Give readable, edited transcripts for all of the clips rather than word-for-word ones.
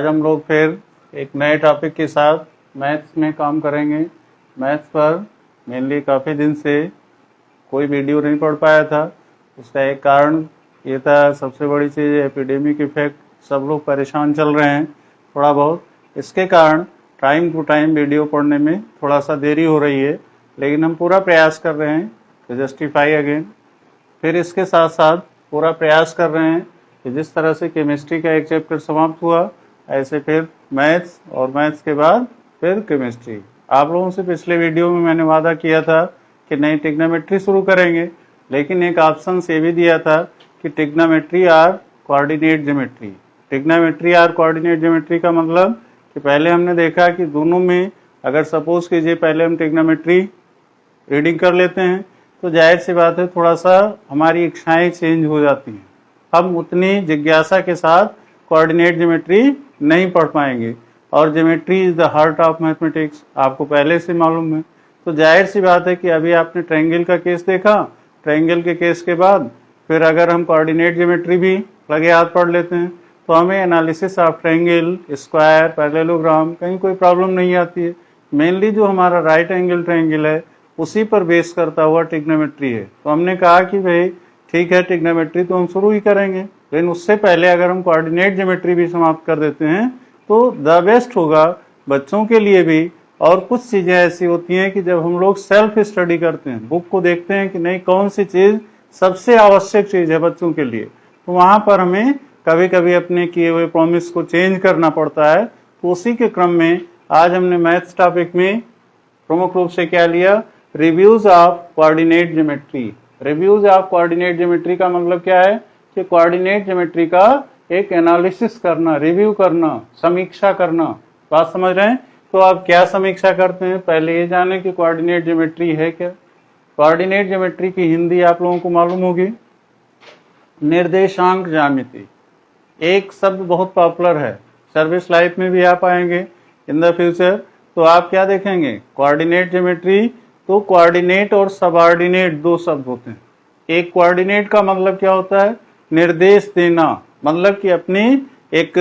हम लोग फिर एक नए टॉपिक के साथ मैथ्स में काम करेंगे। मैथ्स पर मेनली काफ़ी दिन से कोई वीडियो नहीं पढ़ पाया था। उसका एक कारण ये था, सबसे बड़ी चीज़ एपिडेमिक इफेक्ट, सब लोग परेशान चल रहे हैं थोड़ा बहुत। इसके कारण टाइम टू टाइम वीडियो पढ़ने में थोड़ा सा देरी हो रही है, लेकिन हम पूरा प्रयास कर रहे हैं तो जस्टिफाई अगेन। फिर इसके साथ साथ पूरा प्रयास कर रहे हैं कि जिस तरह से केमिस्ट्री का एक चैप्टर समाप्त हुआ, ऐसे फिर मैथ्स और मैथ्स के बाद फिर केमिस्ट्री। आप लोगों से पिछले वीडियो में मैंने वादा किया था कि नई ट्रिग्नोमेट्री शुरू करेंगे, लेकिन एक ऑप्शन ये भी दिया था कि trigonometry or coordinate geometry. Trigonometry or coordinate geometry का मतलब कि पहले हमने देखा कि दोनों में अगर सपोज कीजिए पहले हम ट्रिग्नोमेट्री रीडिंग कर लेते हैं तो जाहिर सी बात है थोड़ा सा हमारी इच्छाएं चेंज हो जाती हैं। हम उतनी जिज्ञासा के साथ कोऑर्डिनेट ज्योमेट्री नहीं पढ़ पाएंगे, और geometry is the heart of mathematics, आपको पहले से मालूम है। तो जाहिर सी बात है कि अभी आपने ट्रायंगल का केस देखा, ट्रायंगल के केस के बाद फिर अगर हम कोऑर्डिनेट ज्योमेट्री भी लगे हाथ पढ़ लेते हैं तो हमें analysis of triangle, square, parallelogram कहीं कोई प्रॉब्लम नहीं आती है। मेनली जो हमारा राइट एंगल ट्रायंगल है उसी पर बेस करता हुआ ट्रिग्नोमेट्री है। तो हमने कहा कि भाई ठीक है, ट्रिग्नोमेट्री तो हम शुरू ही करेंगे, लेकिन उससे पहले अगर हम कोऑर्डिनेट ज्योमेट्री भी समाप्त कर देते हैं तो द बेस्ट होगा बच्चों के लिए भी। और कुछ चीज़ें ऐसी होती हैं कि जब हम लोग सेल्फ स्टडी करते हैं, बुक को देखते हैं कि नहीं कौन सी चीज़ सबसे आवश्यक चीज़ है बच्चों के लिए, तो वहाँ पर हमें कभी कभी अपने किए हुए प्रॉमिस को चेंज करना पड़ता है। तो उसी के क्रम में आज हमने मैथ्स टॉपिक में प्रमुख रूप से क्या लिया, reviews of coordinate geometry. Reviews of coordinate geometry का मतलब क्या है कि कोऑर्डिनेट ज्योमेट्री का एक एनालिसिस करना, रिव्यू करना, समीक्षा करना। बात समझ रहे हैं? तो आप क्या समीक्षा करते हैं, पहले ये जाने कि कोऑर्डिनेट ज्योमेट्री है क्या। कोऑर्डिनेट ज्योमेट्री की हिंदी आप लोगों को मालूम होगी, निर्देशांक ज्यामिति। एक शब्द बहुत पॉपुलर है, सर्विस लाइफ में भी आप आएंगे इन द फ्यूचर। तो आप क्या देखेंगे, कोऑर्डिनेट ज्योमेट्री, तो कोऑर्डिनेट और सबऑर्डिनेट दो शब्द होते हैं। एक कोऑर्डिनेट का मतलब क्या होता है, निर्देश देना, मतलब कि अपनी एक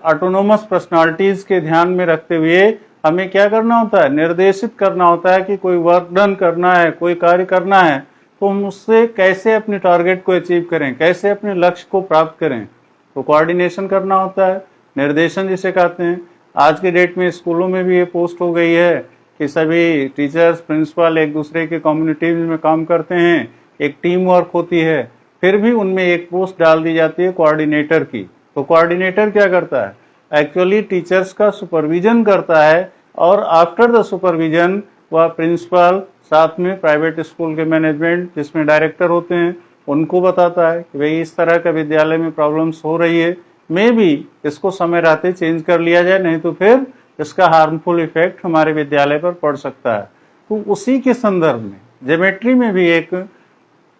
ऑटोनोमस पर्सनालिटीज के ध्यान में रखते हुए हमें क्या करना होता है, निर्देशित करना होता है कि कोई वर्क डन करना है, कोई कार्य करना है, तो हम उससे कैसे अपने टारगेट को अचीव करें, कैसे अपने लक्ष्य को प्राप्त करें, तो कोऑर्डिनेशन करना होता है, निर्देशन जिसे कहते हैं। आज के डेट में स्कूलों में भी ये पोस्ट हो गई है कि सभी टीचर्स, प्रिंसिपल एक दूसरे के कम्युनिटी में काम करते हैं, एक टीम वर्क होती है, फिर भी उनमें एक पोस्ट डाल दी जाती है कोऑर्डिनेटर की। तो कोऑर्डिनेटर क्या करता है, एक्चुअली टीचर्स का सुपरविजन करता है, और आफ्टर द सुपरविजन वह प्रिंसिपल, साथ में प्राइवेट स्कूल के मैनेजमेंट जिसमें डायरेक्टर होते हैं, उनको बताता है कि भाई इस तरह का विद्यालय में प्रॉब्लम्स हो रही है, मे भी इसको समय रहते चेंज कर लिया जाए, नहीं तो फिर इसका हार्मफुल इफेक्ट हमारे विद्यालय पर पड़ सकता है। तो उसी के संदर्भ में ज्योमेट्री में भी एक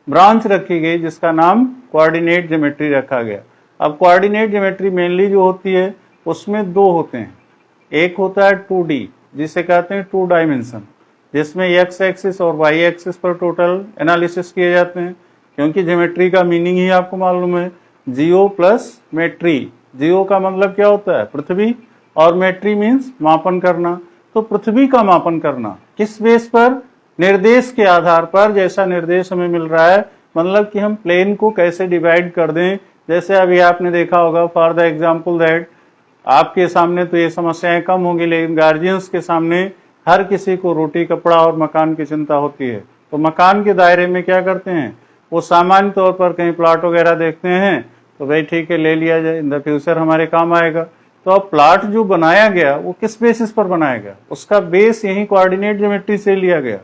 ब्रांच रखी गई जिसका नाम कोऑर्डिनेट ज्योमेट्री रखा गया। अब कोऑर्डिनेट ज्योमेट्री मेनली जो होती है उसमें दो होते हैं, एक होता है 2D जिसे कहते हैं 2 डायमेंशन, जिसमें एक्स एक्सिस और वाई एक्सिस पर टोटल एनालिसिस किए जाते हैं, क्योंकि ज्योमेट्री का मीनिंग ही आपको मालूम है, जियो प्लस मेट्री। जियो का मतलब क्या होता है, पृथ्वी, और मेट्री मीन्स मापन करना। तो पृथ्वी का मापन करना किस बेस पर, निर्देश के आधार पर, जैसा निर्देश हमें मिल रहा है, मतलब कि हम प्लेन को कैसे डिवाइड कर दें। जैसे अभी आपने देखा होगा, फॉर द एग्जाम्पल दैट, आपके सामने तो ये समस्याएं कम होंगी, लेकिन गार्जियंस के सामने हर किसी को रोटी, कपड़ा और मकान की चिंता होती है। तो मकान के दायरे में क्या करते हैं, वो सामान्य तौर पर कहीं प्लाट वगैरह देखते हैं तो भाई ठीक है ले लिया जाए, इन द फ्यूचर हमारे काम आएगा। तो अब प्लाट जो बनाया गया वो किस बेसिस पर बनाया गया, उसका बेस यही कोऑर्डिनेट ज्योमेट्री से लिया गया,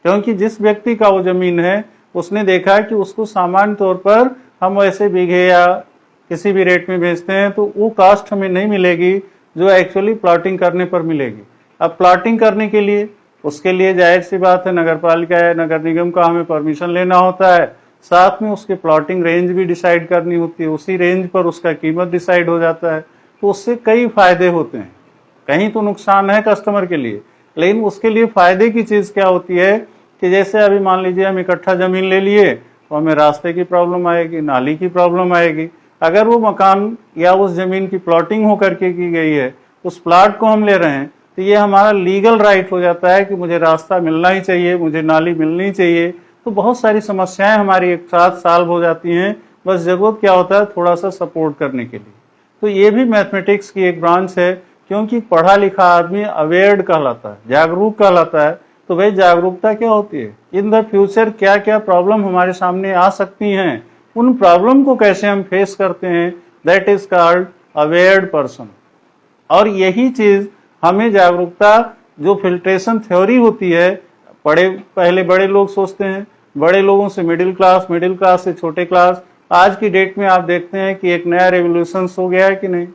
क्योंकि जिस व्यक्ति का वो जमीन है उसने देखा कि उसको सामान्य तौर पर हम ऐसे बीघे या किसी भी रेट में बेचते हैं तो वो कास्ट हमें नहीं मिलेगी जो एक्चुअली प्लॉटिंग करने पर मिलेगी। अब प्लॉटिंग करने के लिए, उसके लिए जाहिर सी बात है नगर पालिका या नगर निगम का हमें परमिशन लेना होता है, साथ में उसकी प्लॉटिंग रेंज भी डिसाइड करनी होती है, उसी रेंज पर उसका कीमत डिसाइड हो जाता है। तो उससे कई फायदे होते हैं, कहीं तो नुकसान है कस्टमर के लिए, लेकिन उसके लिए फायदे की चीज क्या होती है कि जैसे अभी मान लीजिए हम इकट्ठा जमीन ले लिए तो हमें रास्ते की प्रॉब्लम आएगी, नाली की प्रॉब्लम आएगी, अगर वो मकान या उस जमीन की प्लॉटिंग होकर के की गई है, उस प्लाट को हम ले रहे हैं, तो ये हमारा लीगल राइट हो जाता है कि मुझे रास्ता मिलना ही चाहिए, मुझे नाली मिलनी चाहिए। तो बहुत सारी समस्याएं हमारी एक साथ सॉल्व हो जाती हैं, बस जरूरत क्या होता है, थोड़ा सा सपोर्ट करने के लिए। तो ये भी मैथमेटिक्स की एक ब्रांच है, क्योंकि पढ़ा लिखा आदमी अवेयर्ड कहलाता है, जागरूक कहलाता है। तो भाई जागरूकता क्या होती है, इन द फ्यूचर क्या क्या प्रॉब्लम हमारे सामने आ सकती हैं, उन प्रॉब्लम को कैसे हम फेस करते हैं, दैट इज कॉल्ड अवेयर्ड पर्सन। और यही चीज हमें जागरूकता, जो फिल्ट्रेशन थ्योरी होती है, पहले बड़े लोग सोचते हैं, बड़े लोगों से मिडिल क्लास, मिडिल क्लास से छोटे क्लास। आज की डेट में आप देखते हैं कि एक नया रेवोल्यूशन हो गया है कि नहीं।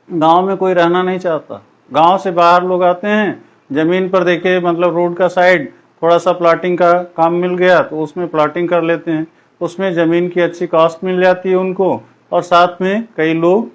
गांव में कोई रहना नहीं चाहता, गांव से बाहर लोग आते हैं, जमीन पर देखे मतलब रोड का साइड थोड़ा सा प्लाटिंग का काम मिल गया तो उसमें प्लाटिंग कर लेते हैं, उसमें जमीन की अच्छी कॉस्ट मिल जाती है उनको, और साथ में कई लोग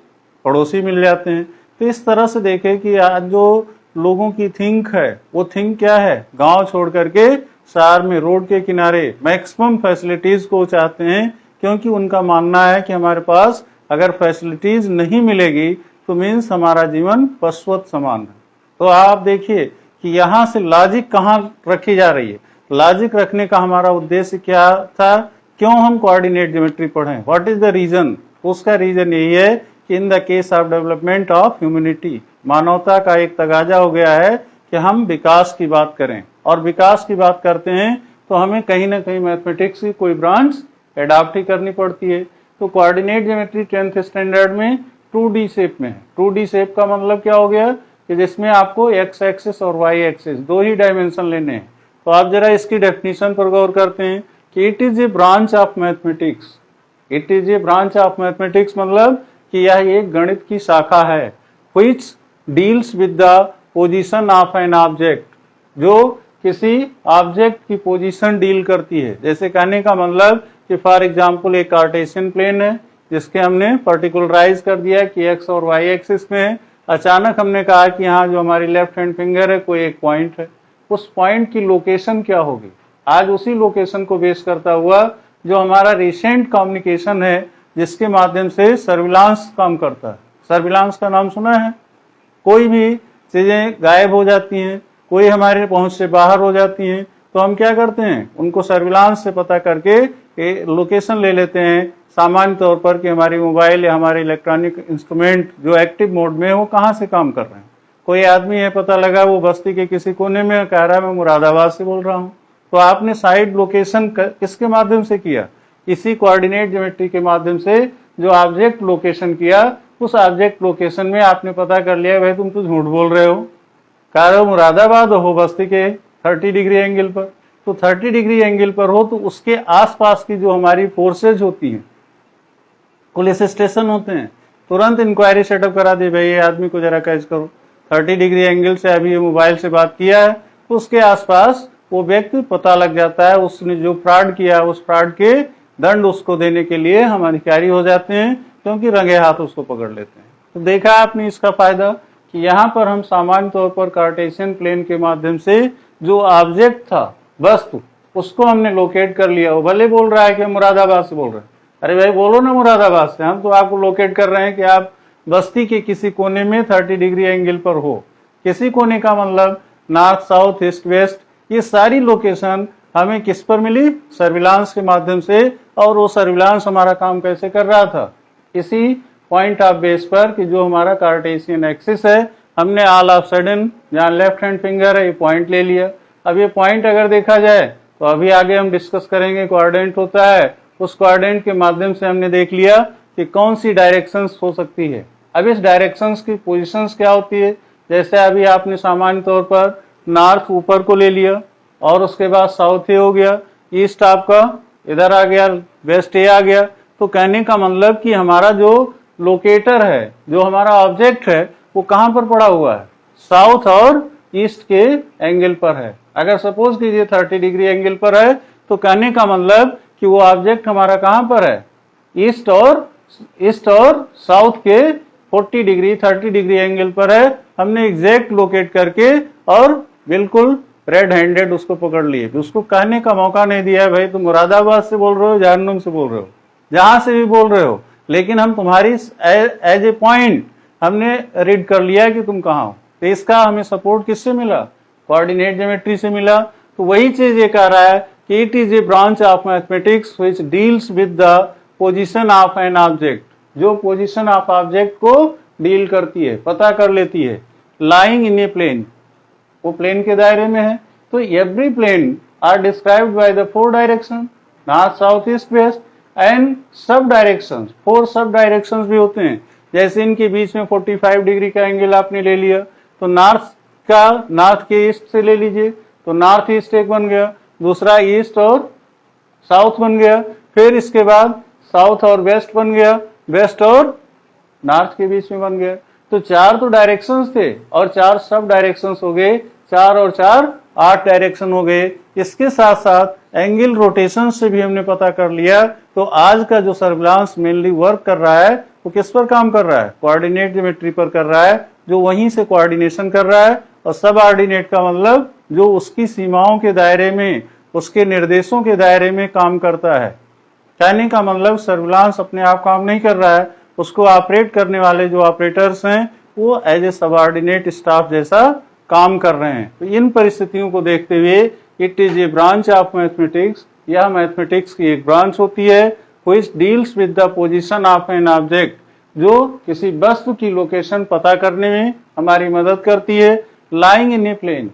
पड़ोसी मिल जाते हैं। तो इस तरह से देखें कि आज जो लोगों की थिंक है, वो थिंक क्या है, गांव छोड़ करके शहर में रोड के किनारे मैक्सिमम फैसिलिटीज को चाहते हैं, क्योंकि उनका मानना है कि हमारे पास अगर फैसिलिटीज नहीं मिलेगी तो मीन्स हमारा जीवन पशुवत समान है। तो आप देखिए कि यहाँ से लॉजिक कहाँ रखी जा रही है। लॉजिक रखने का हमारा उद्देश्य क्या था, क्यों हम कोऑर्डिनेट ज्योमेट्री पढ़ें, व्हाट इज द रीजन। उसका रीजन यही है कि in the case of development of humanity, मानवता का एक तगाजा हो गया है कि हम विकास की बात करें, और विकास की बात करते हैं तो हमें कहीं ना कहीं मैथमेटिक्स की कोई ब्रांच एडॉप्ट ही करनी पड़ती है। तो कोऑर्डिनेट ज्योमेट्री 10th स्टैंडर्ड में 2D शेप में है। 2D शेप का मतलब क्या हो गया कि जिसमें आपको एक्स एक्सिस और वाई एक्सिस दो ही डायमेंशन लेने हैं। तो आप जरा इसकी डेफिनेशन पर गौर करते हैं कि it is a branch of mathematics. It is a branch of mathematics मतलब कि यह एक गणित की शाखा है, which deals with the position of an object, जो किसी ऑब्जेक्ट की पोजीशन डील करती है। जैसे कहने का मतलब कि फॉर एग्जांपल एक कार्टेशियन प्लेन है जिसके हमने पर्टिकुलराइज कर दिया कि एक्स और वाई एक्सिस में है। अचानक हमने कहा कि यहाँ जो हमारी लेफ्ट हैंड फिंगर है कोई एक पॉइंट है, उस पॉइंट की लोकेशन क्या होगी। आज उसी लोकेशन को बेस करता हुआ जो हमारा रिसेंट कम्युनिकेशन है, जिसके माध्यम से सर्विलांस काम करता है। सर्विलांस का नाम सुना है। कोई भी चीजें गायब हो जाती हैं, कोई हमारे पहुंच से बाहर हो जाती हैं, तो हम क्या करते हैं, उनको सर्विलांस से पता करके लोकेशन ले लेते हैं। सामान्य तौर पर कि हमारी मोबाइल या हमारे इलेक्ट्रॉनिक इंस्ट्रूमेंट जो एक्टिव मोड में है वो कहाँ से काम कर रहे हैं। कोई आदमी है, पता लगा वो बस्ती के किसी कोने में कह रहा है मैं मुरादाबाद से बोल रहा हूँ, तो आपने साइड लोकेशन किसके माध्यम से किया, इसी कोऑर्डिनेट ज्योमेट्री के माध्यम से जो ऑब्जेक्ट लोकेशन किया, उस ऑब्जेक्ट लोकेशन में आपने पता कर लिया भाई तुम तो झूठ बोल रहे हो, कह रहे हो मुरादाबाद हो बस्ती के 30 डिग्री एंगल पर। तो 30 डिग्री एंगल पर हो तो उसके आसपास की जो हमारी फोर्सेज होती हैं, पुलिस स्टेशन होते हैं, तुरंत इंक्वायरी सेटअप करा दी, भाई ये आदमी को जरा कैच करो, 30 डिग्री एंगल से अभी ये मोबाइल से बात किया है, तो उसके आसपास वो व्यक्ति पता लग जाता है, उसने जो फ्रॉड किया उस फ्रॉड के दंड उसको देने के लिए हम अधिकारी हो जाते हैं, क्योंकि रंगे हाथ उसको पकड़ लेते हैं। तो देखा आपने इसका फायदा कि यहाँ पर हम सामान्य तौर पर कार्टेशियन प्लेन के माध्यम से जो ऑब्जेक्ट था, वस्तु, उसको हमने लोकेट कर लिया। वो भले बोल रहा है कि मुरादाबाद से बोल रहे हैं, अरे भाई बोलो ना मुरादाबाद से, हम तो आपको लोकेट कर रहे हैं कि आप बस्ती के किसी कोने में 30 डिग्री एंगल पर हो। किसी कोने का मतलब नॉर्थ, साउथ, ईस्ट, वेस्ट, ये सारी लोकेशन हमें किस पर मिली, सर्विलांस के माध्यम से। और वो सर्विलांस हमारा काम कैसे कर रहा था, इसी पॉइंट ऑफ बेस पर कि जो हमारा कार्टेशियन एक्सिस है, हमने ऑल ऑफ सडन जहाँ लेफ्ट हैंड फिंगर है ये पॉइंट ले लिया। अब ये पॉइंट अगर देखा जाए तो अभी आगे हम डिस्कस करेंगे, कोऑर्डिनेट होता है, उस कोऑर्डिनेट के माध्यम से हमने देख लिया कि कौन सी डायरेक्शंस हो सकती है। अब इस डायरेक्शंस की पोजीशंस क्या होती है, जैसे अभी आपने सामान्य तौर पर नॉर्थ ऊपर को ले लिया, और उसके बाद साउथ ए हो गया, ईस्ट आपका इधर आ गया, वेस्ट ए आ गया। तो कहने का मतलब कि हमारा जो लोकेटर है, जो हमारा ऑब्जेक्ट है, वो कहाँ पर पड़ा हुआ है, साउथ और ईस्ट के एंगल पर है। अगर सपोज कीजिए 30 डिग्री एंगल पर है, तो कहने का मतलब कि वो ऑब्जेक्ट हमारा कहाँ पर है, ईस्ट और साउथ के 40 डिग्री 30 डिग्री एंगल पर है। हमने एग्जैक्ट लोकेट करके और बिल्कुल रेड हैंडेड उसको पकड़ लिए, उसको कहने का मौका नहीं दिया है भाई तुम मुरादाबाद से बोल रहे हो, जहन्नुम से बोल रहे हो, जहां से भी बोल रहे हो, लेकिन हम तुम्हारी एज ए पॉइंट हमने रीड कर लिया कि तुम कहाँ हो। तो इसका हमें सपोर्ट किससे मिला? कोऑर्डिनेट ज्योमेट्री से मिला। तो वही चीज ये कह रहा है कि it is a branch of mathematics which deals with the position of an object, जो पोजीशन ऑफ ऑब्जेक्ट को डील करती है, पता कर लेती है। लाइंग इन ए प्लेन, वो प्लेन के दायरे में है। तो every plane are described by the 4 direction, north south east west and sub directions. 4 sub directions भी होते हैं। जैसे इनके बीच में 45 डिग्री का एंगल आपने ले लिया, तो नॉर्थ के ईस्ट से ले लीजिए, तो नॉर्थ ईस्ट एक बन गया, दूसरा ईस्ट और साउथ बन गया, फिर इसके बाद साउथ और वेस्ट बन गया, वेस्ट और नॉर्थ के बीच में बन गया। तो 4 तो डायरेक्शंस थे और 4 सब डायरेक्शंस हो गए, 4 और 4 8 डायरेक्शन हो गए। इसके साथ साथ एंगल रोटेशन से भी हमने पता कर लिया। तो आज का जो सर्विलांस मेनली वर्क कर रहा है वो किस पर काम कर रहा है? कोऑर्डिनेट ज्योमेट्री पर कर रहा है, जो वहीं से कोऑर्डिनेशन कर रहा है। और सब ऑर्डिनेट का मतलब जो उसकी सीमाओं के दायरे में, उसके निर्देशों के दायरे में काम करता है। कहने का मतलब सर्विलांस अपने आप काम नहीं कर रहा है, उसको ऑपरेट करने वाले जो ऑपरेटर्स हैं वो एज ए सबऑर्डिनेट स्टाफ जैसा काम कर रहे हैं। तो इन परिस्थितियों को देखते हुए it is a branch of mathematics, यह मैथमेटिक्स की एक ब्रांच होती है which deals with the position of an object, जो किसी वस्तु की लोकेशन पता करने में हमारी मदद करती है। लाइंग इन ए प्लेन,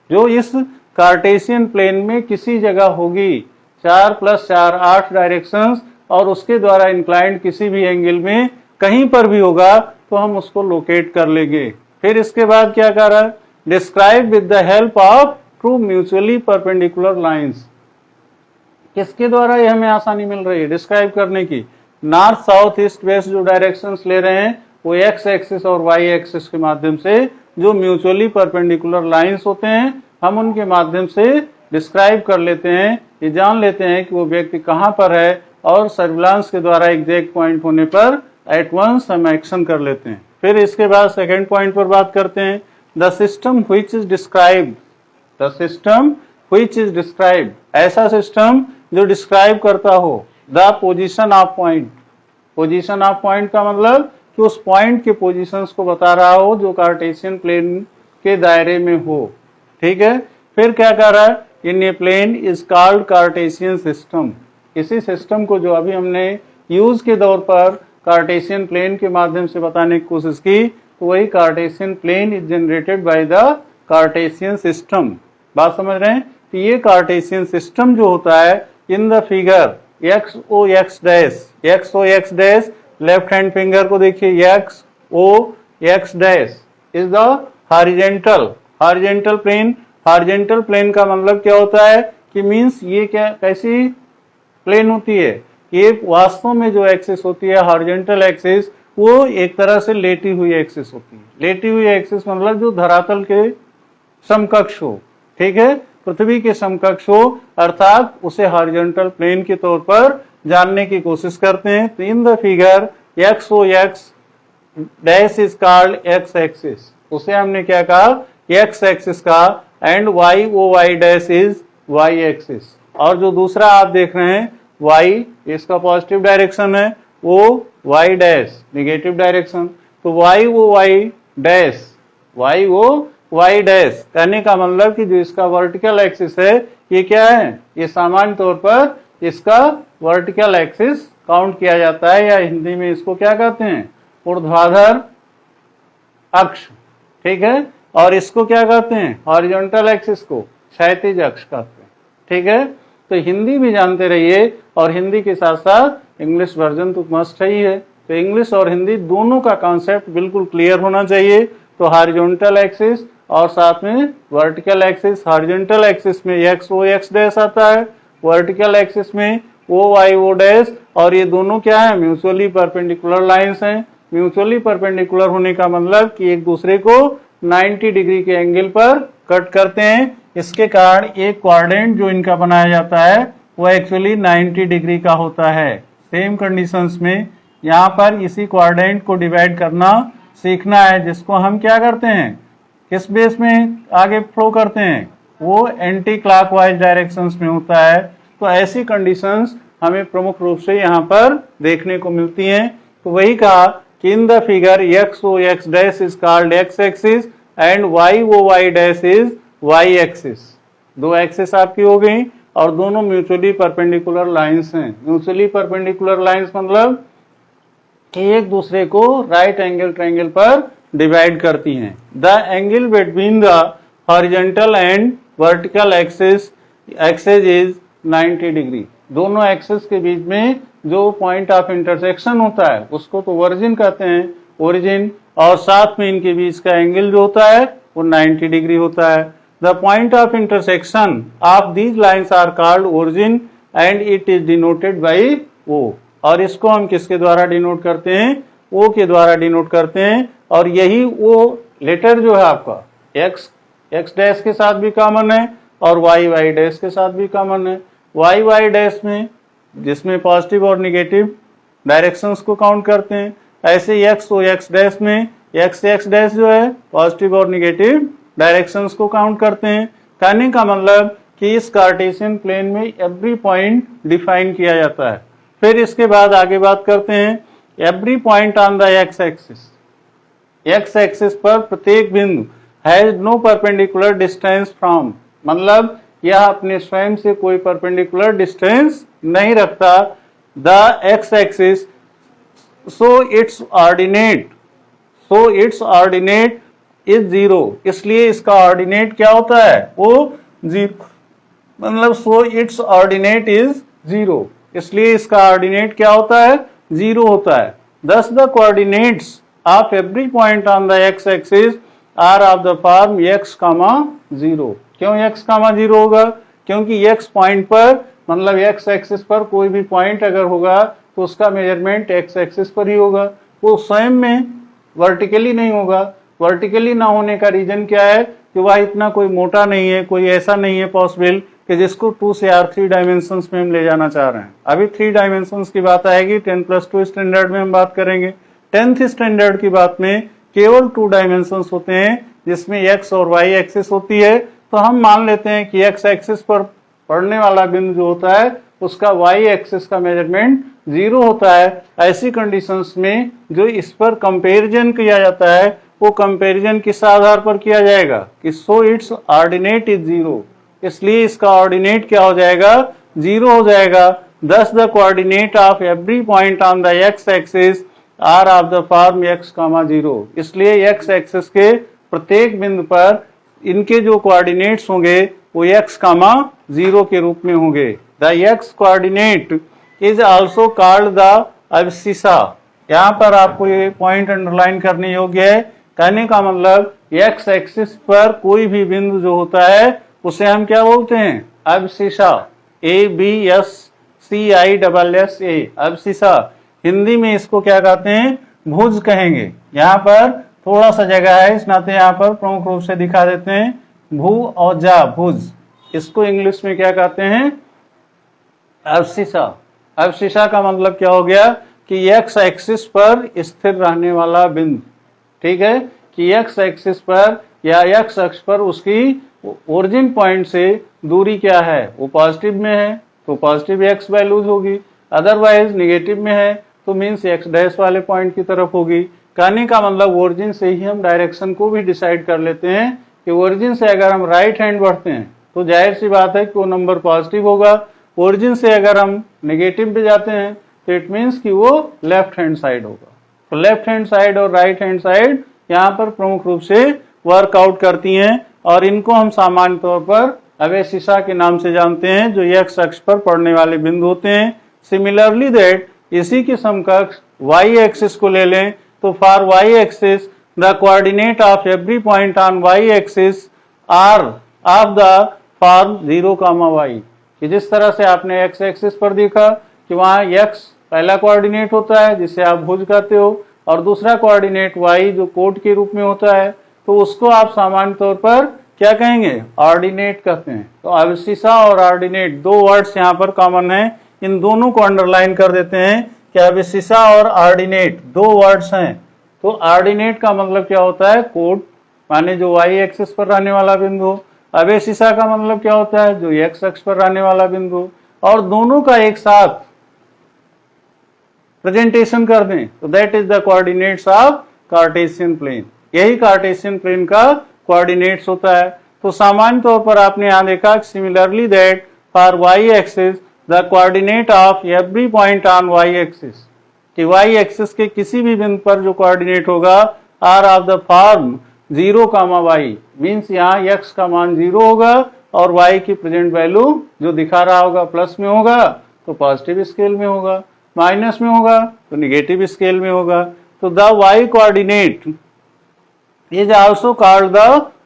जो इस कार्टेशियन प्लेन में किसी जगह होगी, 4 + 4 8 डायरेक्शंस, और उसके द्वारा इंक्लाइंड किसी भी एंगल में कहीं पर भी होगा तो हम उसको लोकेट कर लेंगे। फिर इसके बाद क्या कर रहा है? Describe with the help of two mutually perpendicular lines. किसके द्वारा ये हमें आसानी मिल रही है डिस्क्राइब करने की? नॉर्थ साउथ ईस्ट वेस्ट जो डायरेक्शंस ले रहे हैं वो एक्स एक्सिस और वाई एक्सिस के माध्यम से, जो म्यूचुअली परपेंडिकुलर लाइंस होते हैं, हम उनके माध्यम से डिस्क्राइब कर लेते हैं, ये जान लेते हैं कि वो व्यक्ति कहाँ पर है, और सर्विलांस के द्वारा एग्जैक्ट पॉइंट होने पर एट वंस हम एक्शन कर लेते हैं। फिर इसके बाद सेकेंड पॉइंट पर बात करते हैं, the system which is described. The system which is described, ऐसा सिस्टम जो डिस्क्राइब करता हो the position of point. Position of point का मतलब कि उस पॉइंट के पोजीशंस को बता रहा हो जो कार्टेशियन प्लेन के दायरे में हो। ठीक है, फिर क्या कर रहा है? In a plane is called Cartesian system. इसी सिस्टम को जो अभी हमने यूज के दौर पर कार्टेशियन प्लेन के माध्यम से बताने की कोशिश की, तो वही Cartesian plane is generated by the Cartesian system. बात समझ रहे हैं? तो ये कार्टेशियन सिस्टम जो होता है in the figure X O X dash, left hand finger को देखिए, X O X dash is the horizontal plane. Horizontal plane का मतलब क्या होता है कि मीन्स ये क्या कैसी प्लेन होती है? ये वास्तव में जो एक्सिस होती है हॉरिजेंटल एक्सिस, वो एक तरह से लेटी हुई एक्सिस होती है। लेटी हुई एक्सिस मतलब जो धरातल के समकक्ष हो, ठीक है, पृथ्वी के समकक्ष हो, अर्थात उसे हॉरिजॉन्टल प्लेन के तौर पर जानने की कोशिश करते हैं। तो in the figure X O X dash is called X axis, उसे हमने क्या कहा? एक्स एक्सिस का। And Y O Y dash is Y axis. और जो दूसरा आप देख रहे हैं वाई, इसका पॉजिटिव डायरेक्शन है, वो वाई डैश निगेटिव डायरेक्शन। तो वाई ओ वाई डैश कहने का मतलब कि जो इसका वर्टिकल एक्सिस है ये क्या है? ये सामान्य तौर पर इसका वर्टिकल एक्सिस काउंट किया जाता है, या हिंदी में इसको क्या कहते हैं? ऊर्ध्वाधर अक्ष। ठीक है, और इसको क्या कहते हैं? हॉरिजॉन्टल एक्सिस को क्षैतिज अक्ष कहते हैं। ठीक है, तो हिंदी भी जानते रहिए, और हिंदी के साथ साथ इंग्लिश वर्जन तो मस्ट ही है। तो इंग्लिश और हिंदी दोनों का कॉन्सेप्ट बिल्कुल क्लियर होना चाहिए। तो हॉरिजॉन्टल एक्सिस और साथ में वर्टिकल एक्सिस। हॉरिजॉन्टल एक्सिस में एक्स ओ एक्स डैश आता है, वर्टिकल एक्सिस में ओ वाई ओ डैश, और ये दोनों क्या है? म्यूचुअली परपेंडिकुलर लाइंस हैं। म्यूचुअली परपेंडिकुलर होने का मतलब कि एक दूसरे को 90 डिग्री के एंगल पर कट करते हैं। इसके कारण एक क्वाड्रेंट जो इनका बनाया जाता है वो एक्चुअली 90 डिग्री का होता है। सेम कंडीशंस में यहाँ पर इसी क्वाड्रेंट को डिवाइड करना सीखना है, जिसको हम क्या करते हैं? किस बेस में आगे फ्लो करते हैं? वो एंटी क्लॉकवाइज डायरेक्शंस में होता है। तो ऐसी कंडीशंस हमें प्रमुख रूप से यहाँ पर देखने को मिलती हैं। तो वही कहा कि in the figure X O X dash is called X axis and Y O Y dash is Y axis. दो एक्सिस आपकी हो गई और दोनों म्यूचुअली परपेंडिकुलर लाइंस हैं। म्यूचुअली परपेंडिकुलर लाइंस मतलब कि एक दूसरे को राइट एंगल ट्रायंगल पर डिवाइड करती हैं। The angle between the horizontal and vertical axis is 90 degree. दोनों एक्सिस के बीच में जो पॉइंट ऑफ इंटरसेक्शन होता है उसको तो ओरिजिन कहते हैं, ओरिजिन, और साथ में इनके बीच का एंगल जो होता है वो 90 डिग्री होता है। The point of intersection of these lines are called origin and it is denoted by O. और इसको हम किसके द्वारा डिनोट करते हैं? ओ के द्वारा डिनोट करते हैं। और यही ओ लेटर जो है आपका एक्स एक्स डैश के साथ भी कॉमन है और वाई वाई डैश के साथ भी कॉमन है। वाई वाई डैश में जिसमें पॉजिटिव और निगेटिव डायरेक्शंस को काउंट करते हैं, ऐसे एक्स ओ एक्स डैश में एक्स एक्स डैश जो है पॉजिटिव और निगेटिव डायरेक्शंस को काउंट करते हैं। कहने का मतलब कि इस कार्टेशियन प्लेन में एवरी पॉइंट डिफाइन किया जाता है। फिर इसके बाद आगे बात करते हैं every point on the X axis. X axis पर प्रत्येक बिंदु has no perpendicular distance from, मतलब यह अपने स्वयं से कोई परपेंडिकुलर डिस्टेंस नहीं रखता। The X axis so it's ordinate is zero. इसलिए इसका ऑर्डिनेट क्या होता है? वो जीरो, मतलब so it's ordinate is zero. इसलिए इसका ऑर्डिनेट क्या होता है? जीरो होता है। Thus the coordinates of every point on the x axis are of the form x, 0। क्यों x, 0 होगा? क्योंकि x पॉइंट पर मतलब x एक्सिस पर कोई भी पॉइंट अगर होगा तो उसका मेजरमेंट x एक्सिस पर ही होगा, वो स्वयं में वर्टिकली नहीं होगा। वर्टिकली ना होने का रीजन क्या है? कि वह इतना कोई मोटा नहीं है, कोई ऐसा नहीं है पॉसिबल कि जिसको 2 से 3 डायमेंशंस में हम ले जाना चाह रहे हैं। अभी 3 डायमेंशंस की बात आएगी, 10+2 स्टैंडर्ड में हम बात करेंगे। 10th स्टैंडर्ड की बात में केवल 2 डायमेंशंस होते हैं जिसमें x और y एक्सिस होती है। तो हम मान लेते हैं कि x एक्सिस पर पड़ने वाला बिंदु जो होता है उसका y एक्सिस का मेजरमेंट 0 होता है। ऐसी कंडीशंस में जो इस पर कंपैरिजन किया जाता है वो कंपैरिजन किस आधार पर किया जाएगा? कि सो इट्स ऑर्डिनेट इज 0। इसलिए इसका ऑर्डिनेट क्या हो जाएगा? 0 हो जाएगा। Thus the coordinate of every point on the x axis are of the form x, 0। इसलिए x एक्सिस के प्रत्येक बिंदु पर इनके जो कोऑर्डिनेट्स होंगे वो x, 0 के रूप में होंगे। The x coordinate is also called the abscissa। यहाँ पर आपको ये पॉइंट अंडरलाइन करने योग्य है। कहने का मतलब x एक्सिस पर कोई भी बिंदु जो होता है उसे हम क्या बोलते हैं? अब्सिसा। ABSCISSA, अब्सिसा। हिंदी में इसको क्या कहते हैं? भुज कहेंगे। यहाँ पर थोड़ा सा जगह है, इस नाते यहाँ पर प्रमुख रूप से दिखा देते हैं भू और जा, भुज। इसको इंग्लिश में क्या कहते हैं? अब्सिसा। अब्सिसा का मतलब क्या हो गया? कि एक्स एक्सिस पर स्थिर रहने वाला बिंदु। ठीक है, कि एक्स एक्सिस पर या एक्स अक्ष पर उसकी ओरिजिन पॉइंट से दूरी क्या है? वो पॉजिटिव में है तो पॉजिटिव एक्स वैल्यूज होगी, अदरवाइज निगेटिव में है तो मीन्स एक्स डैश वाले पॉइंट की तरफ होगी। कहने का मतलब ओरिजिन से ही हम डायरेक्शन को भी डिसाइड कर लेते हैं कि ओरिजिन से अगर हम राइट हैंड बढ़ते हैं तो जाहिर सी बात है कि वो नंबर पॉजिटिव होगा। ओरिजिन से अगर हम नेगेटिव पे जाते हैं तो इट मीन्स कि वो लेफ्ट हैंड साइड होगा। तो लेफ्ट हैंड साइड और राइट हैंड साइड यहाँ पर प्रमुख रूप से वर्कआउट करती हैं और इनको हम सामान्य तौर पर अबसिसा के नाम से जानते हैं, जो एक्स अक्ष पर पड़ने वाले बिंदु होते हैं। सिमिलरली दैट, इसी के समकक्ष वाई एक्सिस को ले लें तो for Y axis the coordinate of every point on Y axis are of the form 0, y। कि जिस तरह से आपने एक्स एक्सिस पर देखा कि वहाँ x पहला कोऑर्डिनेट होता है जिसे आप भुज कहते हो और दूसरा कोऑर्डिनेट y जो कोट के रूप में होता है, तो उसको आप सामान्य तौर पर क्या कहेंगे? ऑर्डिनेट कहते हैं। तो अब्सिसा और ऑर्डिनेट दो वर्ड्स यहाँ पर कॉमन है, इन दोनों को अंडरलाइन कर देते हैं कि अब्सिसा और ऑर्डिनेट दो वर्ड्स हैं। तो ऑर्डिनेट का मतलब क्या होता है? कोट, माने जो y एक्सिस पर रहने वाला बिंदु। अबसिसा का मतलब क्या होता है? जो x अक्ष पर रहने वाला बिंदु। और दोनों का एक साथ प्रेजेंटेशन कर दें तो that is the coordinates of Cartesian plane. यही कार्टेशियन प्लेन का कोऑर्डिनेट्स होता है। तो सामान्य तौर पर आपने यहाँ देखा similarly that for Y axis the coordinate of every point on Y axis, कि वाई एक्सिस के किसी भी बिंदु पर जो कोऑर्डिनेट होगा are of the form 0, y means यहाँ x का मान 0 होगा और y की प्रेजेंट वैल्यू जो दिखा रहा होगा प्लस में होगा तो पॉजिटिव स्केल में होगा, माइनस में होगा तो निगेटिव स्केल में होगा। तो the y coordinate is also called the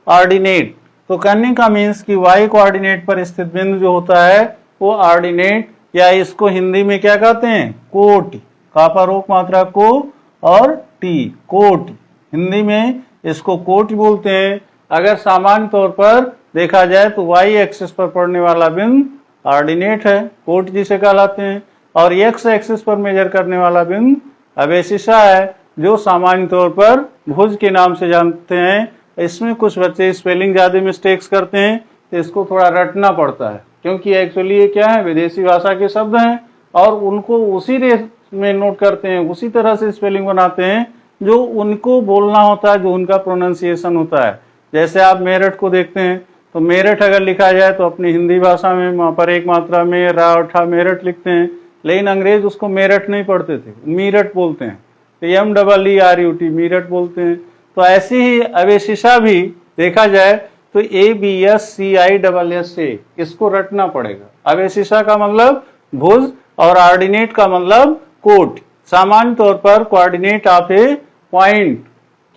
ordinate. तो कहने का मीन्स कि y कोऑर्डिनेट पर स्थित बिंदु जो होता है वो ऑर्डिनेट, या इसको हिंदी में क्या कहते हैं, कोटि। का पर रोक मात्रा को और टी, कोटि। हिंदी में इसको कोटि बोलते हैं। अगर सामान्य तौर पर देखा जाए तो y एक्सिस पर पड़ने वाला बिंदु ऑर्डिनेट है, कोटि जिसे कहलाते हैं, और x एक्सिस पर मेजर करने वाला बिंदु अवेशिषा है, जो सामान्य तौर पर भुज के नाम से जानते हैं। इसमें कुछ बच्चे स्पेलिंग ज्यादा मिस्टेक्स करते हैं तो इसको थोड़ा रटना पड़ता है, क्योंकि एक्चुअली ये क्या है, विदेशी भाषा के शब्द हैं और उनको उसी रेट में नोट करते हैं, उसी तरह से स्पेलिंग बनाते हैं जो उनको बोलना होता है, जो उनका प्रोनाउंसिएशन होता है। जैसे आप मेरठ को देखते हैं तो मेरठ अगर लिखा जाए तो अपनी हिंदी भाषा में वहाँ पर एक मात्रा में रा उठा मेरठ लिखते हैं, लेकिन अंग्रेज उसको मेरठ नहीं पढ़ते थे, मीरठ बोलते हैं। तो MEERUT मीरठ बोलते हैं। तो ऐसे ही अवेशिषा भी देखा जाए तो ABSCISSA, इसको रटना पड़ेगा। अवेशिषा का मतलब भुज और ऑर्डिनेट का मतलब कोट। सामान्य तौर पर कोऑर्डिनेट ऑफ ए पॉइंट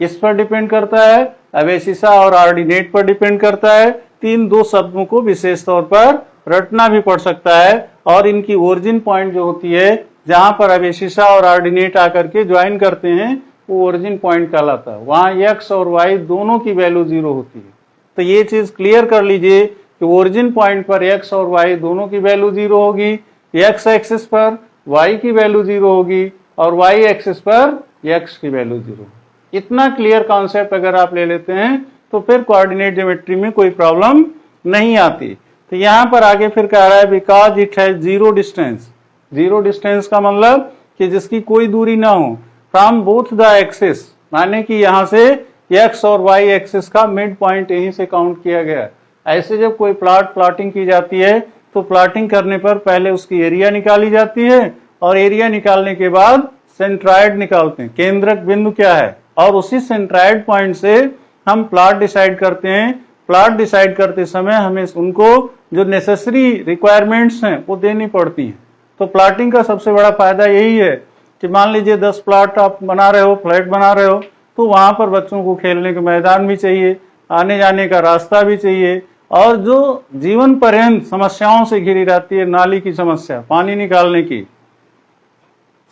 किस पर डिपेंड करता है, अवेशिषा और ऑर्डिनेट पर डिपेंड करता है। दो शब्दों को विशेष तौर पर रटना भी पड़ सकता है, और इनकी ओरिजिन पॉइंट जो होती है जहां पर अवेशिषा और ऑर्डिनेट आकर के ज्वाइन करते हैं वो ओरिजिन पॉइंट कहलाता है। वहां x और y दोनों की वैल्यू 0 होती है। तो ये चीज क्लियर कर लीजिए कि ओरिजिन पॉइंट पर x और y दोनों की वैल्यू 0 होगी, x एक्सिस पर y की वैल्यू 0 होगी और y एक्सिस पर x की वैल्यू 0 होगी। इतना क्लियर कॉन्सेप्ट अगर आप ले लेते हैं तो फिर कोऑर्डिनेट ज्योमेट्री में कोई प्रॉब्लम नहीं आती। तो यहाँ पर आगे फिर कह रहा है because it has zero distance. Zero distance का मतलब कि जिसकी कोई दूरी ना हो फ्रॉम बोथ द एक्सिस, माने कि यहाँ से x और y एक्सिस का मिड पॉइंट यहीं से काउंट किया गया। ऐसे जब कोई प्लॉटिंग की जाती है तो प्लॉटिंग करने पर पहले उसकी एरिया निकाली जाती है और एरिया निकालने के बाद सेंट्राइड निकालते हैं, केंद्रक बिंदु क्या है, और उसी सेंट्राइड पॉइंट से हम प्लॉट डिसाइड करते हैं। प्लॉट डिसाइड करते समय हमें उनको जो नेसेसरी रिक्वायरमेंट्स हैं वो देनी पड़ती हैं। तो प्लॉटिंग का सबसे बड़ा फायदा यही है कि मान लीजिए 10 प्लॉट आप बना रहे हो, फ्लैट बना रहे हो, तो वहां पर बच्चों को खेलने का मैदान भी चाहिए, आने जाने का रास्ता भी चाहिए, और जो जीवन पर्यंत समस्याओं से घिरी रहती है, नाली की समस्या, पानी निकालने की,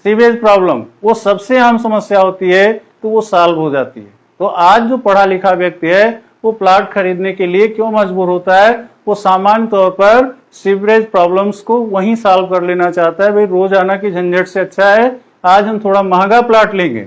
सीवेज प्रॉब्लम, वो सबसे अहम समस्या होती है, तो वो सॉल्व हो जाती है। तो आज जो पढ़ा लिखा व्यक्ति है वो प्लॉट खरीदने के लिए क्यों मजबूर होता है, वो सामान्य तौर पर सीवरेज प्रॉब्लम्स को वहीं सॉल्व कर लेना चाहता है। भाई रोजाना की झंझट से अच्छा है आज हम थोड़ा महंगा प्लॉट लेंगे,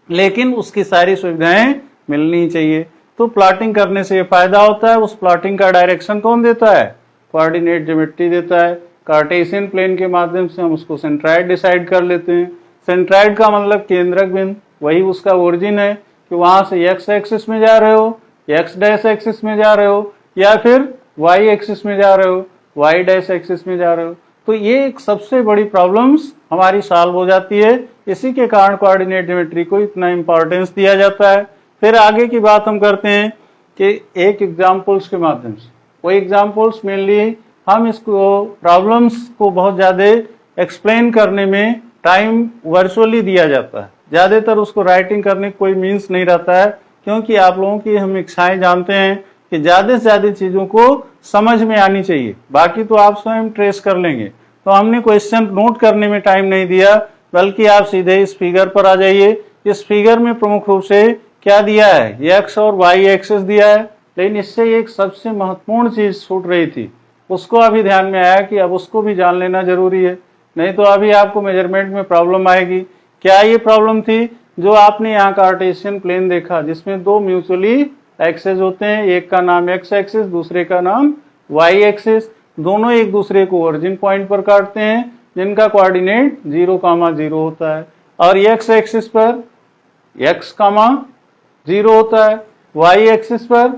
लेकिन उसकी सारी सुविधाएं मिलनी चाहिए। तो प्लॉटिंग करने से ये फायदा होता है। उस प्लॉटिंग का डायरेक्शन कौन देता है, कोऑर्डिनेट ज्योमेट्री देता है। कार्टेशियन प्लेन के माध्यम से हम उसको सेंट्राइड डिसाइड कर लेते हैं। सेंट्राइड का मतलब केंद्रक बिंदु, वही उसका ओरिजिन है कि वहां से x एक्सिस में जा रहे हो, x डैश एक्सिस में जा रहे हो, या फिर y एक्सिस में जा रहे हो, y डैश एक्सिस में जा रहे हो। तो ये एक सबसे बड़ी प्रॉब्लम्स हमारी सॉल्व हो जाती है। इसी के कारण कोऑर्डिनेट ज्योमेट्री को इतना इंपॉर्टेंस दिया जाता है। फिर आगे की बात हम करते हैं कि एक एग्जाम्पल्स के माध्यम से, वो एग्जाम्पल्स मेनली हम इसको प्रॉब्लम्स को बहुत ज्यादा एक्सप्लेन करने में टाइम वर्चुअली दिया जाता है, ज्यादातर उसको राइटिंग करने कोई मीन्स नहीं रहता है, क्योंकि आप लोगों की हम इच्छाएं जानते हैं कि ज्यादा से ज्यादा चीजों को समझ में आनी चाहिए, बाकी तो आप स्वयं ट्रेस कर लेंगे। तो हमने क्वेश्चन नोट करने में टाइम नहीं दिया, बल्कि आप सीधे इस फिगर पर आ जाइए। इस फिगर में प्रमुख रूप से क्या दिया है, x और y एक्सिस दिया है, लेकिन इससे एक सबसे महत्वपूर्ण चीज छूट रही थी, उसको अभी ध्यान में आया कि अब उसको भी जान लेना जरूरी है, नहीं तो अभी आपको मेजरमेंट में प्रॉब्लम आएगी। क्या ये प्रॉब्लम थी, जो आपने यहाँ कार्टेशियन प्लेन देखा जिसमें दो म्यूचुअली एक्सिस होते हैं, एक का नाम x एक्सिस, दूसरे का नाम y एक्सिस, दोनों एक दूसरे को ओरिजिन पॉइंट पर काटते हैं, जिनका कोऑर्डिनेट 0,0 होता है, और x एक्सिस पर x, 0 होता है, y एक्सिस पर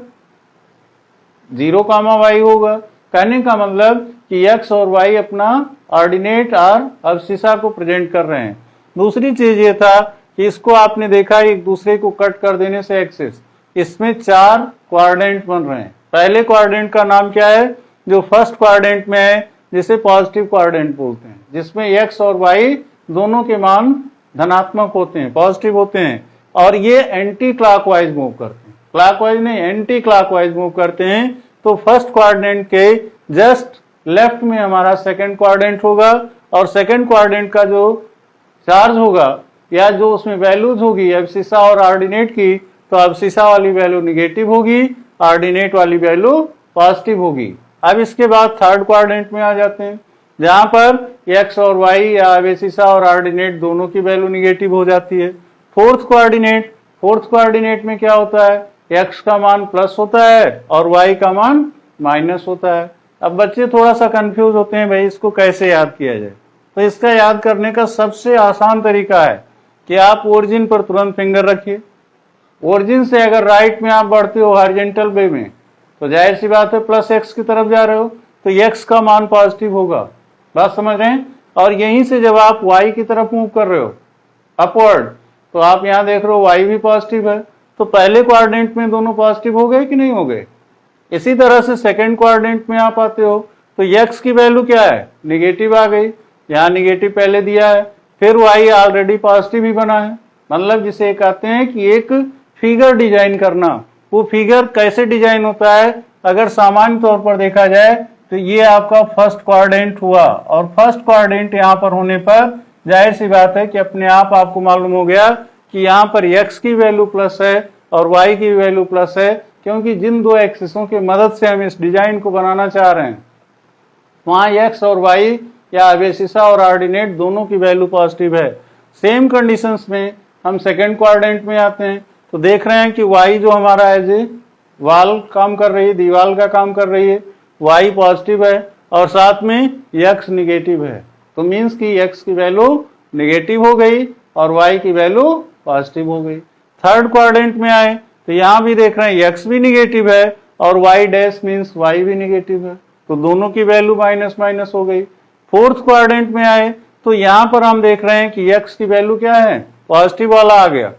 0, y होगा। कहने का मतलब कि x और y अपना ऑर्डिनेट और अब्सिसा को प्रेजेंट कर रहे हैं। दूसरी चीज ये था कि इसको आपने देखा एक दूसरे को कट कर देने से एक्सिस, इसमें 4 क्वाड्रेंट बन रहे हैं। पहले क्वाड्रेंट का नाम क्या है? जो फर्स्ट क्वाड्रेंट में है, जिसे पॉजिटिव क्वाड्रेंट बोलते हैं, जिसमें x और y दोनों के मान धनात्मक होते हैं, पॉजिटिव होते हैं, और ये एंटी क्लॉकवाइज मूव करते हैं, क्लॉकवाइज नहीं एंटी क्लॉकवाइज मूव करते हैं। तो फर्स्ट क्वाड्रेंट के जस्ट लेफ्ट में हमारा सेकंड क्वाड्रेंट होगा, और सेकंड क्वाड्रेंट का जो चार्ज होगा या जो उसमें वैल्यूज होगी एब्सिसा और ऑर्डिनेट की, तो एब्सिसा वाली वैल्यू निगेटिव होगी, ऑर्डिनेट वाली वैल्यू पॉजिटिव होगी। अब इसके बाद थर्ड क्वाड्रेंट में आ जाते हैं, जहां पर x और y या एब्सिसा और ऑर्डिनेट दोनों की वैल्यू निगेटिव हो जाती है। फोर्थ क्वाड्रेंट में क्या होता है? x का मान प्लस होता है और y का मान माइनस होता है। अब बच्चे थोड़ा सा कंफ्यूज होते हैं, भाई इसको कैसे याद किया जाए? तो इसका याद करने का सबसे आसान तरीका है कि आप ओरिजिन पर तुरंत फिंगर रखिए। ओरिजिन से अगर राइट में आप बढ़ते हो हॉरिजॉन्टल वे में, तो जाहिर सी बात है प्लस x की तरफ जा रहे हो तो x का मान पॉजिटिव होगा। बात समझ रहे हैं? और यहीं से जब आप y की तरफ मूव कर रहे हो अपवर्ड, तो आप यहां देख रहे हो y भी पॉजिटिव है, तो पहले क्वाड्रेंट में दोनों पॉजिटिव हो गए कि नहीं हो गए? इसी तरह से सेकंड क्वाड्रेंट में आप आते हो तो x की वैल्यू क्या है? निगेटिव आ गई, यहाँ निगेटिव पहले दिया है, फिर y ऑलरेडी पॉजिटिव ही बना है। मतलब जिसे कहते हैं कि एक फिगर डिजाइन करना। वो फिगर कैसे डिजाइन होता है? अगर सामान्य तौर पर देखा जाए तो ये आपका फर्स्ट क्वाड्रेंट हुआ, और फर्स्ट क्वाड्रेंट यहाँ पर होने पर जाहिर सी बात है कि अपने आप आपको मालूम हो गया कि यहाँ पर x की वैल्यू प्लस है और y की वैल्यू प्लस है, क्योंकि जिन दो एक्सिसों की मदद से हम इस डिजाइन को बनाना चाह रहे हैं वहां x और y या एब्सिसा और ऑर्डिनेट दोनों की वैल्यू पॉजिटिव है। सेम कंडीशंस में हम सेकंड क्वाड्रेंट में आते हैं तो देख रहे हैं कि y जो हमारा एज ए वाल काम कर रही है, दीवार का काम कर रही है, y पॉजिटिव है और साथ में x निगेटिव है। तो मीन्स कि x की वैल्यू निगेटिव हो गई और y की वैल्यू पॉजिटिव हो गई। थर्ड क्वाड्रेंट में आए तो यहां भी देख रहे हैं x भी निगेटिव है और y डैश मीन्स y भी निगेटिव है, तो दोनों की वैल्यू माइनस माइनस हो गई। फोर्थ क्वाड्रेंट में आए तो यहां पर हम देख रहे हैं कि x की वैल्यू क्या है? पॉजिटिव वाला आ गया,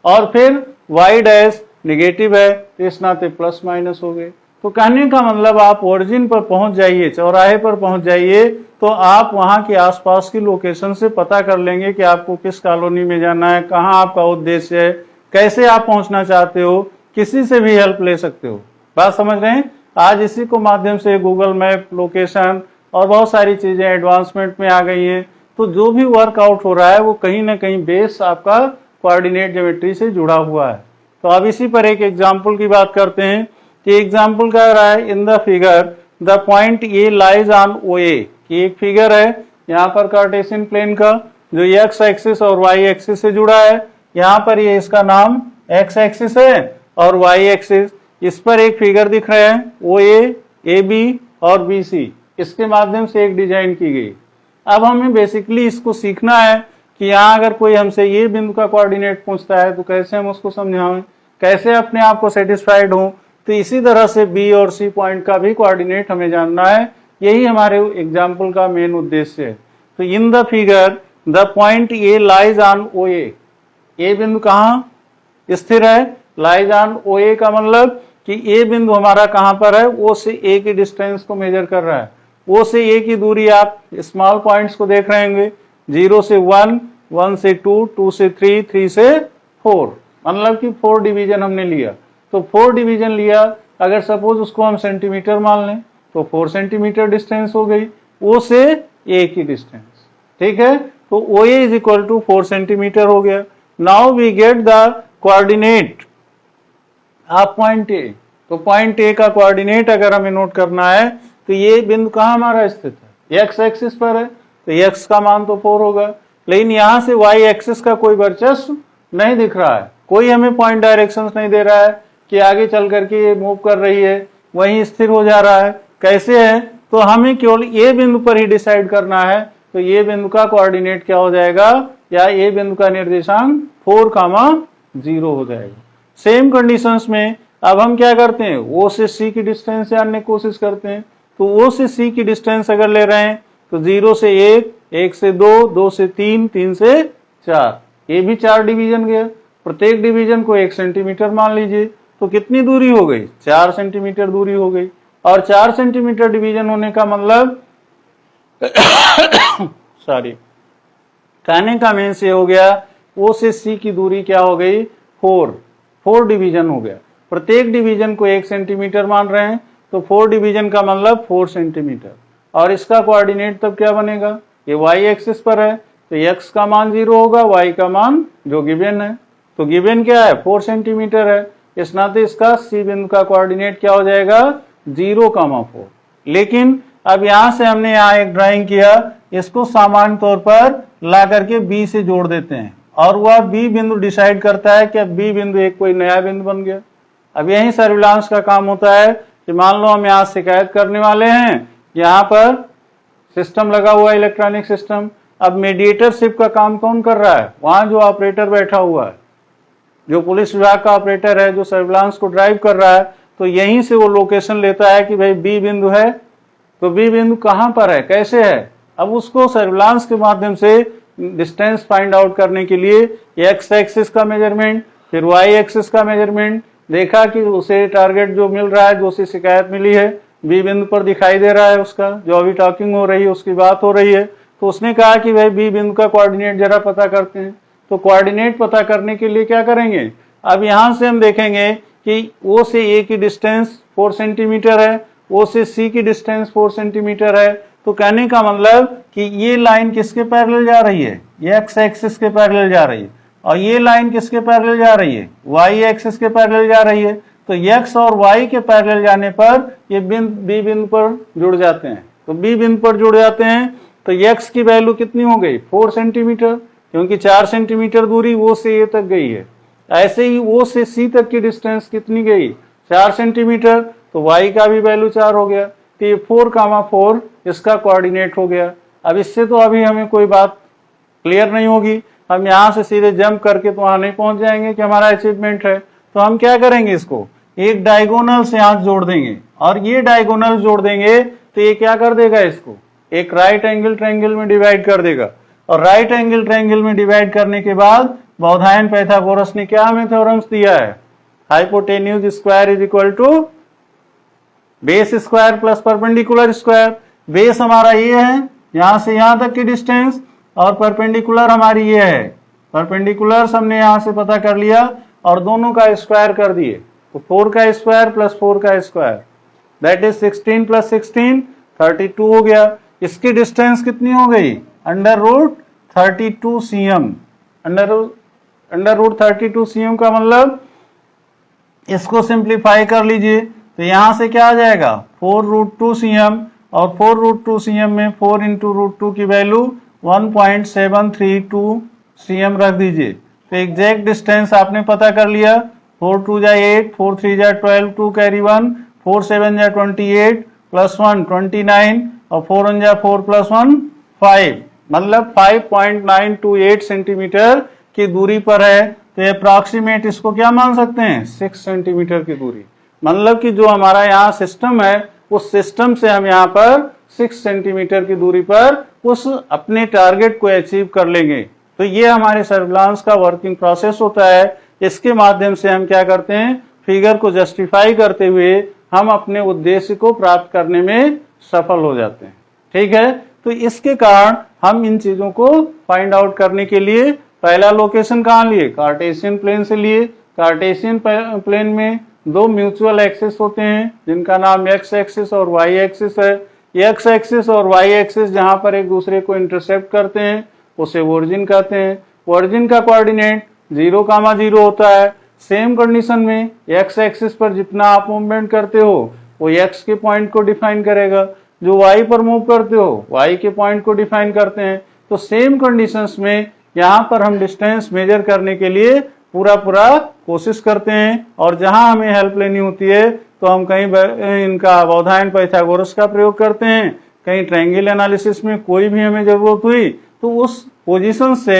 और फिर y डैश निगेटिव है, इस नाते प्लस माइनस हो गए। तो कहने का मतलब आप ओरिजिन पर पहुंच जाइए, चौराहे पर पहुंच जाइए, तो आप वहां के आसपास की लोकेशन से पता कर लेंगे कि आपको किस कॉलोनी में जाना है, कहां आपका उद्देश्य है, कैसे आप पहुंचना चाहते हो, किसी से भी हेल्प ले सकते हो। बात समझ रहे हैं? आज इसी को माध्यम से गूगल मैप, लोकेशन और बहुत सारी चीजें एडवांसमेंट में आ गई हैं, तो जो भी वर्कआउट हो रहा है वो कहीं ना कहीं बेस आपका कोऑर्डिनेट ज्योमेट्री से जुड़ा हुआ है। तो अब इसी पर एक एग्जाम्पल की बात करते हैं कि एग्जाम्पल कह रहा है in the figure the point A lies on O A, कि एक फिगर है यहाँ पर कार्टेशियन प्लेन का जो x एक्सिस और y एक्सिस से जुड़ा है। यहाँ पर ये इसका नाम x एक्सिस है और y एक्सिस, इस पर एक फिगर दिख रहा है OA, AB और BC, इसके माध्यम से एक डिजाइन की गई। अब हमें बेसिकली इसको सीखना है कि यहाँ अगर कोई हमसे ये बिंदु का कोऑर्डिनेट पूछता है तो कैसे हम उसको समझाएं, कैसे अपने आप को सेटिस्फाइड हों। तो इसी तरह से B और C पॉइंट का भी कोऑर्डिनेट हमें जानना है, यही हमारे एग्जाम्पल का मेन उद्देश्य है। तो in the figure the point A lies on O A बिंदु कहाँ स्थिर है? लाइज ऑन ओ ए का मतलब कि ए बिंदु हमारा कहाँ पर है? ओ से ए की डिस्टेंस को मेजर कर रहा है। ओ से ए की दूरी आप स्मॉल पॉइंट्स को देख रहे होंगे, 0 से 1, 1 से 2, 2 से 3, 3 से 4, मतलब कि 4 डिवीजन हमने लिया। तो 4 डिवीजन लिया, अगर सपोज उसको हम सेंटीमीटर मान लें तो 4 सेंटीमीटर डिस्टेंस हो गई ओ से ए की डिस्टेंस, ठीक है। तो O A is equal to 4 centimetre हो गया। Now we get the coordinate of point A. तो पॉइंट ए का कोऑर्डिनेट अगर हमें नोट करना है तो ये बिंदु कहाँ हमारा स्थित है? एक्स एक्सिस पर है, तो एक्स का मान तो 4 होगा, लेकिन यहां से वाई एक्सिस का कोई वर्चस्व नहीं दिख रहा है, कोई हमें पॉइंट डायरेक्शंस नहीं दे रहा है कि आगे चल करके ये मूव कर रही है, वहीं स्थिर हो जा रहा है। कैसे है? तो हमें केवल ए बिंदु पर ही डिसाइड करना है तो ये बिंदु का कोऑर्डिनेट क्या हो जाएगा, या ये बिंदु का निर्देशांक 4,0 हो जाएगा। सेम कंडीशंस में अब हम क्या करते हैं, ओ से सी की डिस्टेंस जानने की कोशिश करते हैं। तो ओ से सी की डिस्टेंस अगर ले रहे हैं तो 0 से 1, 1 से 2, 2 से 3, 3 से 4, ये भी 4 डिवीजन गया। प्रत्येक डिवीजन को 1 सेंटीमीटर मान लीजिए, तो कितनी दूरी हो गई, 4 सेंटीमीटर दूरी हो गई। और 4 सेंटीमीटर डिवीजन होने का मतलब सॉरी, कहने का मीन्स ये हो गया, ओ से सी की दूरी क्या हो गई, 4 डिवीजन हो गया। प्रत्येक डिवीजन को 1 सेंटीमीटर मान रहे हैं, तो 4 डिवीजन का मतलब 4 सेंटीमीटर। और इसका कोऑर्डिनेट तब क्या बनेगा, ये y एक्सिस पर है, तो x का मान 0 होगा, y का मान जो गिवन है, तो गिवन क्या है, 4 सेंटीमीटर है। इस नाते इसका सी बिंदु का कोऑर्डिनेट क्या हो जाएगा, 0,4। लेकिन अब यहां से हमने यहाँ एक ड्राइंग किया, इसको सामान्य तौर पर ला करके बी से जोड़ देते हैं, और वह बी बिंदु डिसाइड करता है कि अब बी बिंदु एक कोई नया बिंदु बन गया। अब यही सर्विलांस का काम होता है कि मान लो हम यहाँ शिकायत करने वाले हैं, यहाँ पर सिस्टम लगा हुआ है, इलेक्ट्रॉनिक सिस्टम। अब मीडिएटरशिप का काम कौन कर रहा है, वहां जो ऑपरेटर बैठा हुआ है, जो पुलिस विभाग का ऑपरेटर है, जो सर्विलांस को ड्राइव कर रहा है, तो यहीं से वो लोकेशन लेता है कि भाई बी बिंदु है, तो बी बिंदु कहां पर है, कैसे है। अब उसको सर्विलांस के माध्यम से डिस्टेंस फाइंड आउट करने के लिए एक्स एक्सिस का मेजरमेंट, फिर वाई एक्सिस का मेजरमेंट, देखा कि उसे टारगेट जो मिल रहा है, जो उसे शिकायत मिली है, बी बिंदु पर दिखाई दे रहा है, उसका जो अभी टॉकिंग हो रही है उसकी बात हो रही है, तो उसने कहा कि भाई बी बिंदु का कोऑर्डिनेट जरा पता करते हैं। तो कोऑर्डिनेट पता करने के लिए क्या करेंगे, अब यहां से हम देखेंगे कि ओ से ए की डिस्टेंस 4 सेंटीमीटर है, ओ से सी की डिस्टेंस 4 सेंटीमीटर है। तो कहने का मतलब कि ये लाइन किसके पैरेलल जा रही है, ये एक्स एक्सिस के पैरेलल जा रही है, और ये लाइन किसके पैरेलल जा रही है, वाई एक्सिस के पैरेलल जा रही है। तो एक्स और वाई के पैरेलल जाने पर ये बी बिंदु पर जुड़ जाते हैं। तो बी बिंदु पर जुड़ जाते हैं तो एक्स की वैल्यू कितनी हो गई, 4 सेंटीमीटर, क्योंकि 4 सेंटीमीटर दूरी ओ से ए तक गई है। ऐसे ही ओ से सी तक की डिस्टेंस कितनी गई, 4 सेंटीमीटर, तो वाई का भी वैल्यू 4 हो गया। तो ये 4,4 इसका कोऑर्डिनेट हो गया। अब इससे तो अभी हमें कोई बात क्लियर नहीं होगी, हम यहाँ से सीधे जंप करके तो वहां नहीं पहुंच जाएंगे कि हमारा अचीवमेंट है। तो हम क्या करेंगे, इसको एक डायगोनल से यहाँ जोड़ देंगे, और ये डायगोनल जोड़ देंगे तो ये क्या कर देगा, इसको एक राइट एंगल ट्रायंगल में डिवाइड कर देगा। और राइट एंगल ट्रायंगल में डिवाइड करने के बाद बौधायन पाइथागोरस ने क्या हमें थ्योरम्स दिया है, hypotenuse square is equal to base square plus perpendicular square. Base हमारा ये है, यहां से यहां तक की डिस्टेंस, और परपेंडिकुलर हमारी ये है। परपेंडिकुलर हमने यहां से पता कर लिया और दोनों का स्क्वायर कर दिए, तो 4 का स्क्वायर प्लस 4 का स्क्वायर, दैट इज 16 प्लस 16 32 हो गया। इसकी डिस्टेंस कितनी हो गई, √32 cm। √32 cm का मतलब इसको सिंप्लीफाई कर लीजिए, तो यहां से क्या आ जाएगा, 4√2 cm, और 4√2 cm में 4 इंटू √2 की वैल्यू 1.732 cm रख दीजिए। तो एग्जैक्ट डिस्टेंस आपने पता कर लिया, 4 2 जा 8, 4 3 जा 12, 2 कैरी 1, 4 7 जा 28, प्लस 1 29, और 4 1 जा 4 प्लस 1 5, मतलब 5.928 सेंटीमीटर की दूरी पर है। तो अप्रॉक्सीमेट इसको क्या मान सकते हैं, 6 सेंटीमीटर की दूरी। मतलब कि जो हमारा यहाँ सिस्टम है, उस सिस्टम से हम यहाँ पर 6 सेंटीमीटर की दूरी पर उस अपने टारगेट को अचीव कर लेंगे। तो ये हमारे सर्विलांस का वर्किंग प्रोसेस होता है। इसके माध्यम से हम क्या करते हैं, फिगर को जस्टिफाई करते हुए हम अपने उद्देश्य को प्राप्त करने में सफल हो जाते हैं। ठीक है, तो इसके कारण हम इन चीजों को फाइंड आउट करने के लिए पहला लोकेशन कहाँ लिए, कार्टेशियन प्लेन से लिए। कार्टेशियन प्लेन में 2 म्यूचुअल एक्सिस होते हैं जिनका नाम एक्स एक्सिस और वाई एक्सिस है। एक्स एक्सिस और वाई एक्सिस जहां पर एक दूसरे को इंटरसेप्ट करते हैं उसे ओरिजिन कहते हैं। ओरिजिन का कोऑर्डिनेट 0,0 होता है। सेम कंडीशन में एक्स एक्सिस पर जितना आप मूवमेंट करते हो वो एक्स के पॉइंट को डिफाइन करेगा, जो वाई पर मूव करते हो वाई के पॉइंट को डिफाइन करते हैं। तो सेम कंडीशंस में यहाँ पर हम डिस्टेंस मेजर करने के लिए पूरा कोशिश करते हैं, और जहां हमें हेल्प लेनी होती है तो हम कहीं इनका बौधायन पाइथागोरस का प्रयोग करते हैं, कहीं ट्रायंगल एनालिसिस में कोई भी हमें जरूरत हुई तो उस पोजीशन से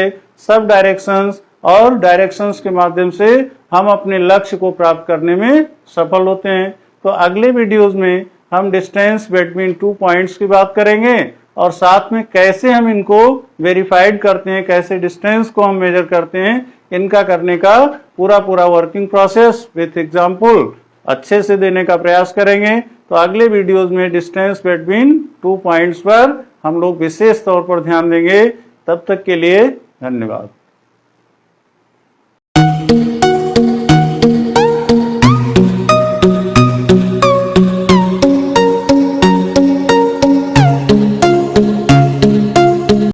सब डायरेक्शंस और डायरेक्शंस के माध्यम से हम अपने लक्ष्य को प्राप्त करने में सफल होते हैं। तो अगले वीडियोस में हम डिस्टेंस बिटवीन 2 पॉइंट्स की बात करेंगे और साथ में कैसे हम इनको वेरीफाइड करते हैं, कैसे डिस्टेंस को हम मेजर करते हैं, इनका करने का पूरा वर्किंग प्रोसेस विथ एग्जांपल अच्छे से देने का प्रयास करेंगे। तो अगले वीडियोस में डिस्टेंस बिटवीन 2 पॉइंट्स पर हम लोग विशेष तौर पर ध्यान देंगे। तब तक के लिए धन्यवाद।